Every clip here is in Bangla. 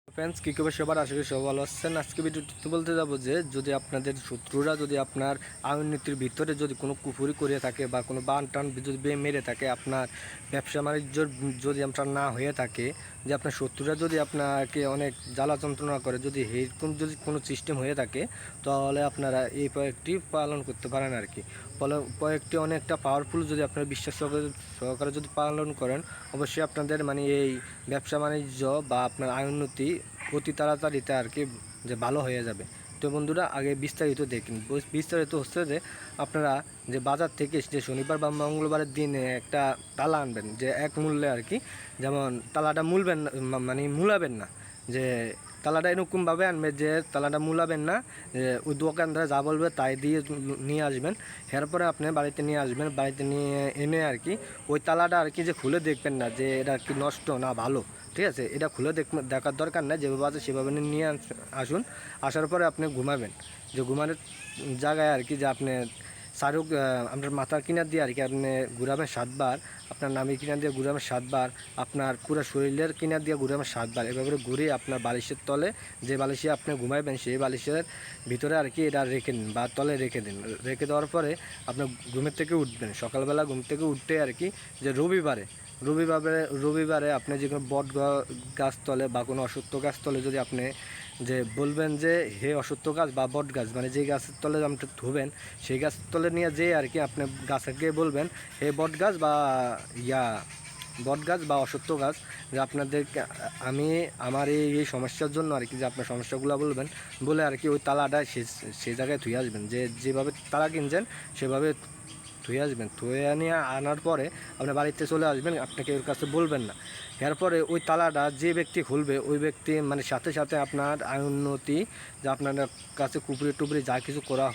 ফ্রেন্ডস কী খবর সবার, আশা করি সবাই ভালো আছেন। আজকে ভিডিওটিতে বলতে যাবো যে যদি আপনাদের শত্রুরা যদি আপনার আইননীতির ভিতরে যদি কোনো কুফুরি করে থাকে বা কোনো বান টান যদি মেরে থাকে, আপনার ব্যবসা বাণিজ্য যদি আপনার না হয়ে থাকে, যে আপনার শত্রুরা যদি আপনাকে অনেক জ্বালা যন্ত্রণা করে, যদি এরকম যদি কোনো সিস্টেম হয়ে থাকে, তাহলে আপনারা এই প্রয়োগটি পালন করতে পারেন আর কি। প্রয়োগটি অনেকটা পাওয়ারফুল, যদি আপনারা বিশ্বাস সহকারে যদি পালন করেন, অবশ্যই আপনাদের মানে এই ব্যবসা বাণিজ্য বা আপনার আইনতি অতি তাড়াতাড়িতে আর কি যে ভালো হয়ে যাবে। তো বন্ধুরা, আগে বিস্তারিত দেখুন। বিস্তারিত হচ্ছে যে আপনারা যে বাজার থেকে যে শনিবার বা মঙ্গলবারের দিনে একটা তালা আনবেন, যে এক মূল্যে আর কি। যেমন তালাটা মূলবেন না, মানে মূলাবেন না, যে তালাটা এরকমভাবে আনবে যে তালাটা মূলাবেন না, যে ওই দোকানদার যা বলবে তাই দিয়ে নিয়ে আসবেন। এরপরে আপনি বাড়িতে নিয়ে আসবেন, বাড়িতে নিয়ে এনে আর কি ওই তালাটা আর কি যে খুলে দেখবেন না যে এটা কি নষ্ট না ভালো, ঠিক আছে। এটা খুলে দেখার দরকার নেই, যেভাবে আছে সেভাবে নিয়ে আসুন। আসার পরে আপনি ঘুমাবেন, যে ঘুমানোর জায়গায় আর কি যে আপনি শাহরুখ আপনার মাথার কিনার দিয়ে আর কি আপনি ঘুরাবেন 7 বার, আপনার নামের কিনার দিয়ে ঘুরাবেন 7 বার, আপনার পুরো শরীরের কিনার দিয়ে ঘুরাবেন 7 বার। এভাবে ঘুরে আপনার বালিশের তলে, যে বালিশে আপনি ঘুমাইবেন সেই বালিশের ভিতরে আর কি এটা রেখে দিন বা তলে রেখে দিন। রেখে দেওয়ার পরে আপনার ঘুমের থেকে উঠবেন, সকালবেলা ঘুম থেকে উঠতে আর কি যে রবিবারে আপনি যে কোনো বট গাছ তলে বা কোনো অশ্বত্থ গাছ তলে যদি আপনি যে বলবেন যে হে অশ্বত্থ গাছ বা বট গাছ, মানে যে গাছের তলে আপনি ধোবেন, সেই গাছের তলে নিয়ে যেয়ে আর কি আপনি গাছকে বলবেন হে বট গাছ বা বট গাছ বা অশ্বত্থ গাছ, যে আপনাদেরকে আমি আমার এই সমস্যার জন্য আর কি, যে আপনার সমস্যাগুলো বলবেন, বলে আর কি ওই তালাটা সেই জায়গায় ধুয়ে আসবেন, যে যেভাবে তালা কিনছেন সেভাবে ধুয়ে আসবেন। ধুয়ে নিয়ে আনার পরে আপনার বাড়িতে চলে আসবেন, আপনাকে ওর কাছে বলবেন না। এরপরে ওই তালাটা যে ব্যক্তি খুলবে, ওই ব্যক্তি মানে সাথে সাথে আপনার উন্নতি, যে আপনার কাছে কুপুরি টুপুরি যা কিছু করা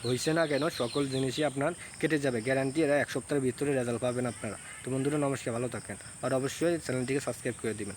হয়েছে না কেন, সকল জিনিসই আপনার কেটে যাবে, গ্যারান্টি। এরা 1 সপ্তাহের ভিতরে রেজাল্ট পাবেন আপনারা। তো বন্ধুরা, নমস্কার, ভালো থাকেন, আর অবশ্যই চ্যানেলটিকে সাবস্ক্রাইব করে দিবেন।